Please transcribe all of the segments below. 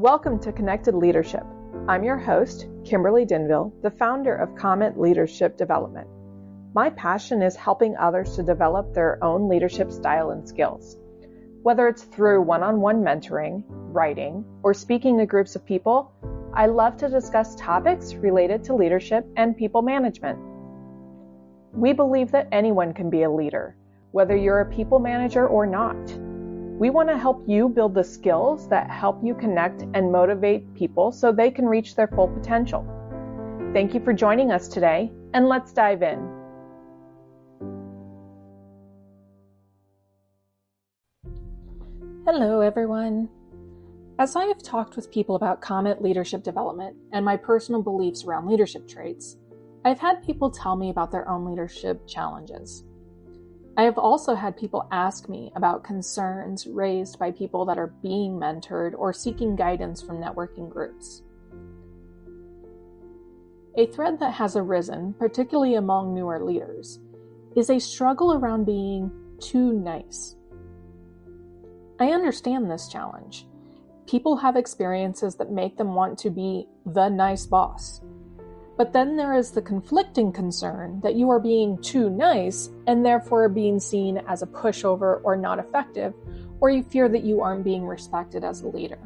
Welcome to Connected Leadership. I'm your host, Kimberly Denville, the founder of Comet Leadership Development. My passion is helping others to develop their own leadership style and skills. Whether it's through one-on-one mentoring, writing, or speaking to groups of people, I love to discuss topics related to leadership and people management. We believe that anyone can be a leader, whether you're a people manager or not. We want to help you build the skills that help you connect and motivate people so they can reach their full potential. Thank you for joining us today, and let's dive in. Hello, everyone. As I have talked with people about Comet Leadership Development and my personal beliefs around leadership traits, I've had people tell me about their own leadership challenges. I have also had people ask me about concerns raised by people that are being mentored or seeking guidance from networking groups. A thread that has arisen, particularly among newer leaders, is a struggle around being too nice. I understand this challenge. People have experiences that make them want to be the nice boss. But then there is the conflicting concern that you are being too nice and therefore being seen as a pushover or not effective, or you fear that you aren't being respected as a leader.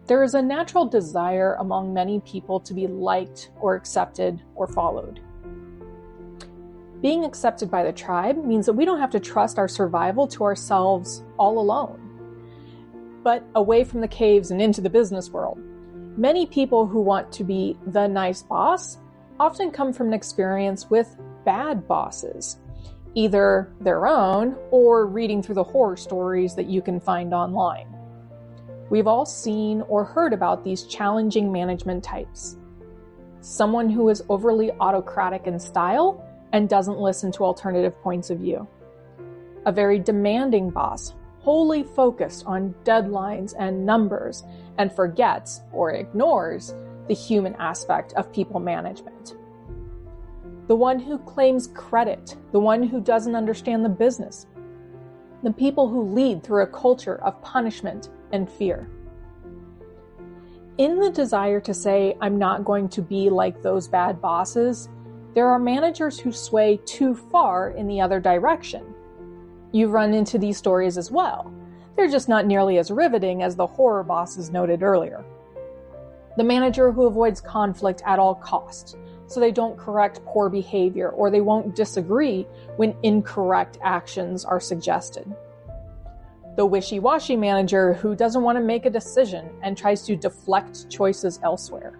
There is a natural desire among many people to be liked or accepted or followed. Being accepted by the tribe means that we don't have to trust our survival to ourselves all alone, but away from the caves and into the business world. Many people who want to be the nice boss often come from an experience with bad bosses, either their own or reading through the horror stories that you can find online. We've all seen or heard about these challenging management types. Someone who is overly autocratic in style and doesn't listen to alternative points of view. A very demanding boss, wholly focused on deadlines and numbers, and forgets or ignores the human aspect of people management. The one who claims credit, the one who doesn't understand the business, the people who lead through a culture of punishment and fear. In the desire to say, I'm not going to be like those bad bosses, there are managers who sway too far in the other direction. You've run into these stories as well. They're just not nearly as riveting as the horror bosses noted earlier. The manager who avoids conflict at all costs, so they don't correct poor behavior or they won't disagree when incorrect actions are suggested. The wishy-washy manager who doesn't want to make a decision and tries to deflect choices elsewhere.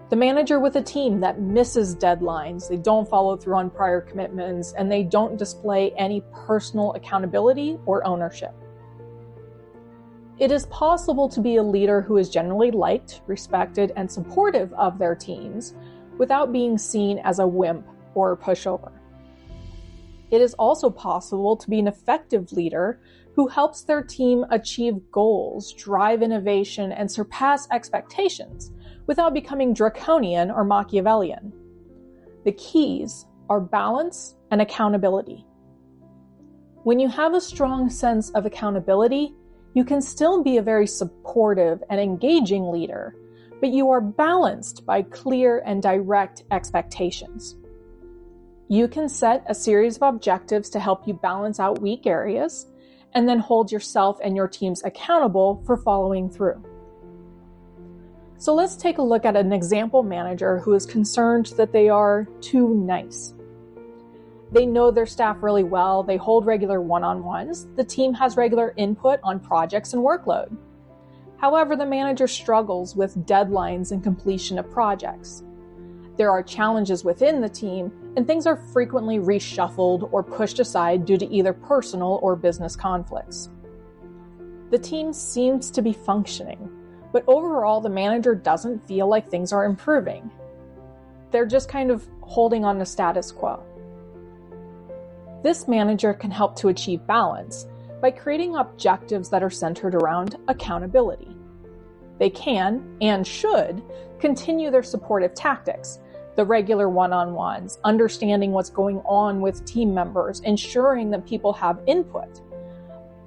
The manager with a team that misses deadlines, they don't follow through on prior commitments, and they don't display any personal accountability or ownership. It is possible to be a leader who is generally liked, respected, and supportive of their teams without being seen as a wimp or a pushover. It is also possible to be an effective leader who helps their team achieve goals, drive innovation, and surpass expectations without becoming draconian or Machiavellian. The keys are balance and accountability. When you have a strong sense of accountability, you can still be a very supportive and engaging leader, but you are balanced by clear and direct expectations. You can set a series of objectives to help you balance out weak areas, and then hold yourself and your teams accountable for following through. So let's take a look at an example manager who is concerned that they are too nice. They know their staff really well, they hold regular one-on-ones, the team has regular input on projects and workload. However, the manager struggles with deadlines and completion of projects. There are challenges within the team, and things are frequently reshuffled or pushed aside due to either personal or business conflicts. The team seems to be functioning, but overall the manager doesn't feel like things are improving. They're just kind of holding on to status quo. This manager can help to achieve balance by creating objectives that are centered around accountability. They can, and should, continue their supportive tactics, the regular one-on-ones, understanding what's going on with team members, ensuring that people have input.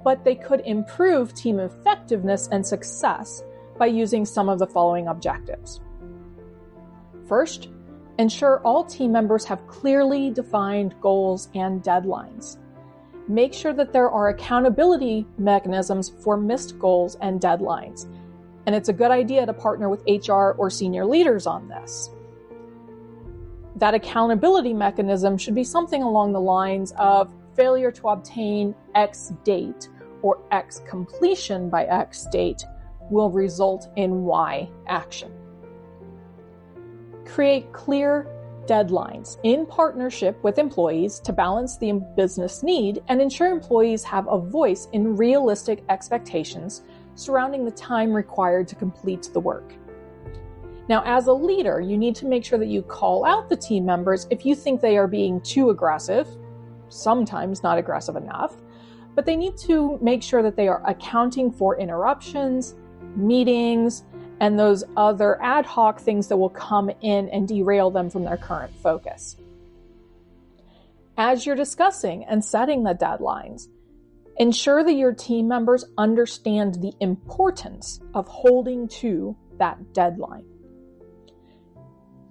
but they could improve team effectiveness and success by using some of the following objectives. First, ensure all team members have clearly defined goals and deadlines. Make sure that there are accountability mechanisms for missed goals and deadlines. And it's a good idea to partner with HR or senior leaders on this. That accountability mechanism should be something along the lines of failure to obtain X date or X completion by X date will result in Y action. Create clear deadlines in partnership with employees to balance the business need and ensure employees have a voice in realistic expectations surrounding the time required to complete the work. Now, as a leader, you need to make sure that you call out the team members if you think they are being too aggressive, sometimes not aggressive enough, but they need to make sure that they are accounting for interruptions, meetings, and those other ad hoc things that will come in and derail them from their current focus. As you're discussing and setting the deadlines, ensure that your team members understand the importance of holding to that deadline.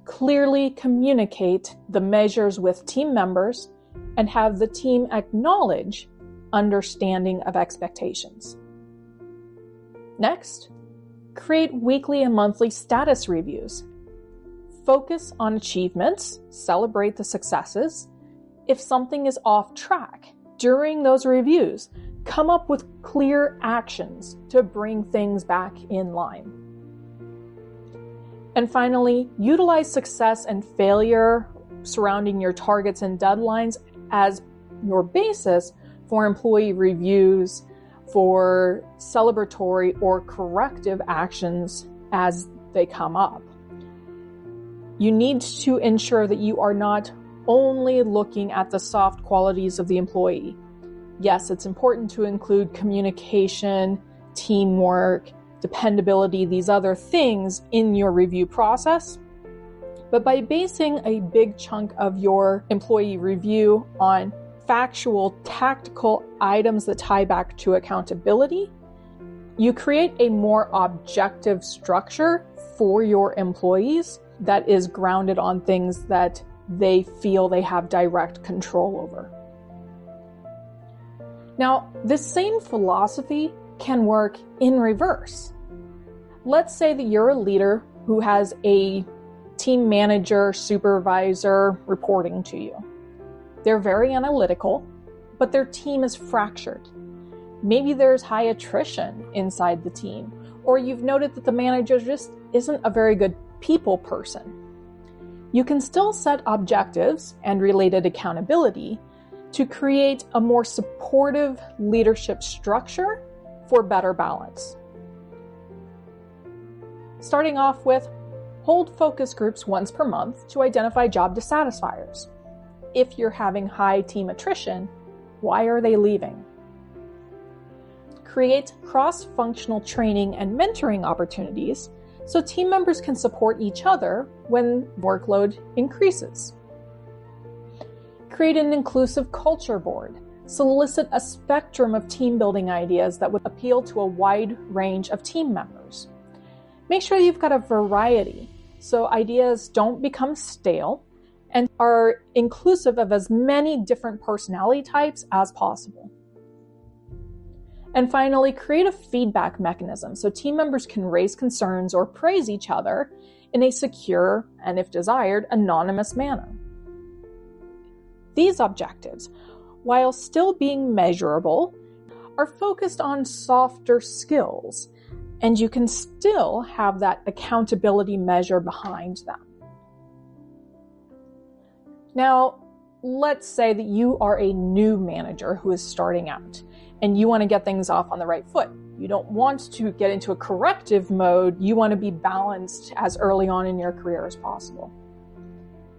Clearly communicate the measures with team members and have the team acknowledge understanding of expectations. Next, create weekly and monthly status reviews. Focus on achievements, celebrate the successes. If something is off track, during those reviews, come up with clear actions to bring things back in line. And finally, utilize success and failure surrounding your targets and deadlines as your basis for employee reviews, for celebratory or corrective actions as they come up. You need to ensure that you are not only looking at the soft qualities of the employee. Yes, it's important to include communication, teamwork, dependability, these other things in your review process. But by basing a big chunk of your employee review on factual, tactical items that tie back to accountability, you create a more objective structure for your employees that is grounded on things that they feel they have direct control over. Now, this same philosophy can work in reverse. Let's say that you're a leader who has a team manager, supervisor reporting to you. They're very analytical, but their team is fractured. Maybe there's high attrition inside the team, or you've noted that the manager just isn't a very good people person. You can still set objectives and related accountability to create a more supportive leadership structure for better balance. Starting off with, hold focus groups once per month to identify job dissatisfiers. If you're having high team attrition, why are they leaving? Create cross-functional training and mentoring opportunities so team members can support each other when workload increases. Create an inclusive culture board. Solicit a spectrum of team building ideas that would appeal to a wide range of team members. Make sure you've got a variety so ideas don't become stale and are inclusive of as many different personality types as possible. And finally, create a feedback mechanism so team members can raise concerns or praise each other in a secure and, if desired, anonymous manner. These objectives, while still being measurable, are focused on softer skills, and you can still have that accountability measure behind them. Now, let's say that you are a new manager who is starting out and you want to get things off on the right foot. You don't want to get into a corrective mode. You want to be balanced as early on in your career as possible.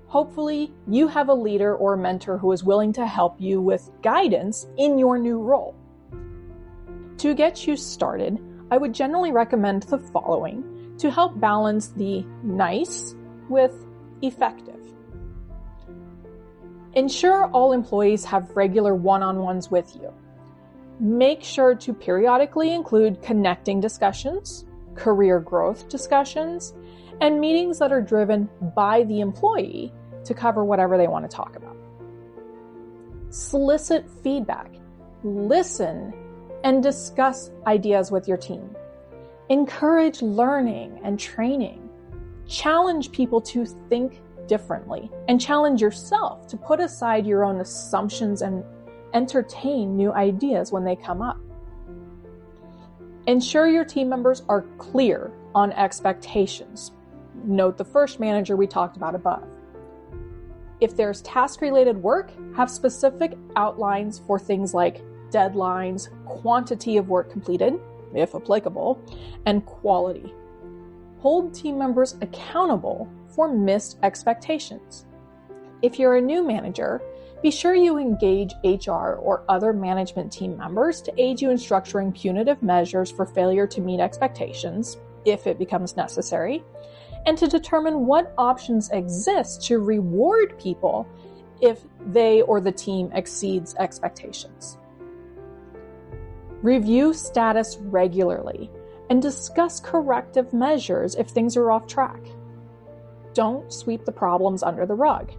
Hopefully, you have a leader or a mentor who is willing to help you with guidance in your new role. To get you started, I would generally recommend the following to help balance the nice with effective. Ensure all employees have regular one-on-ones with you. Make sure to periodically include connecting discussions, career growth discussions, and meetings that are driven by the employee to cover whatever they want to talk about. Solicit feedback, listen, and discuss ideas with your team. Encourage learning and training. Challenge people to think differently, and challenge yourself to put aside your own assumptions and entertain new ideas when they come up. Ensure your team members are clear on expectations. Note the first manager we talked about above. If there's task-related work, have specific outlines for things like deadlines, quantity of work completed, if applicable, and quality. Hold team members accountable for missed expectations. If you're a new manager, be sure you engage HR or other management team members to aid you in structuring punitive measures for failure to meet expectations, if it becomes necessary, and to determine what options exist to reward people if they or the team exceeds expectations. Review status regularly and discuss corrective measures if things are off track. Don't sweep the problems under the rug.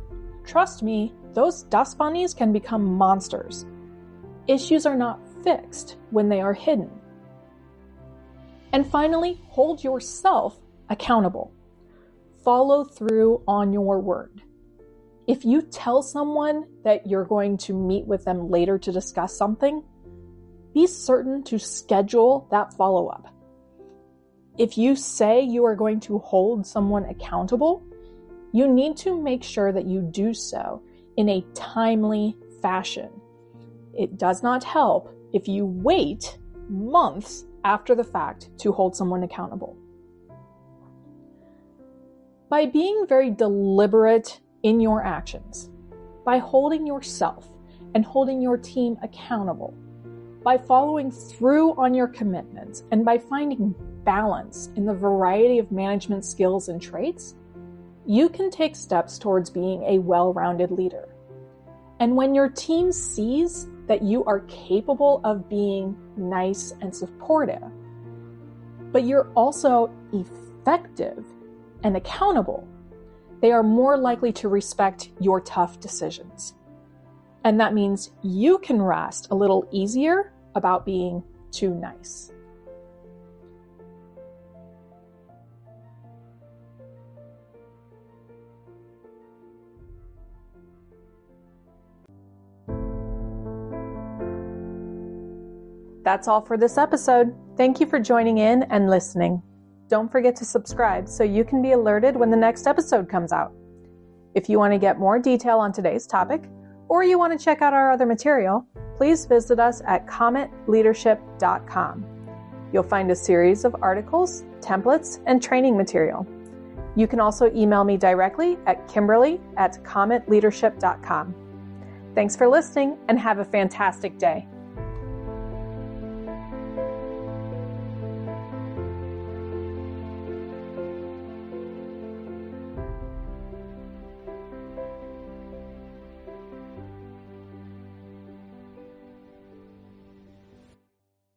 Trust me, those dust bunnies can become monsters. Issues are not fixed when they are hidden. And finally, hold yourself accountable. Follow through on your word. If you tell someone that you're going to meet with them later to discuss something, be certain to schedule that follow-up. If you say you are going to hold someone accountable, you need to make sure that you do so in a timely fashion. It does not help if you wait months after the fact to hold someone accountable. By being very deliberate in your actions, by holding yourself and holding your team accountable, by following through on your commitments, and by finding balance in the variety of management skills and traits, you can take steps towards being a well-rounded leader. And when your team sees that you are capable of being nice and supportive, but you're also effective and accountable, they are more likely to respect your tough decisions. And that means you can rest a little easier about being too nice. That's all for this episode. Thank you for joining in and listening. Don't forget to subscribe so you can be alerted when the next episode comes out. If you want to get more detail on today's topic, or you want to check out our other material, please visit us at cometleadership.com. You'll find a series of articles, templates, and training material. You can also email me directly at kimberly@cometleadership.com. Thanks for listening and have a fantastic day.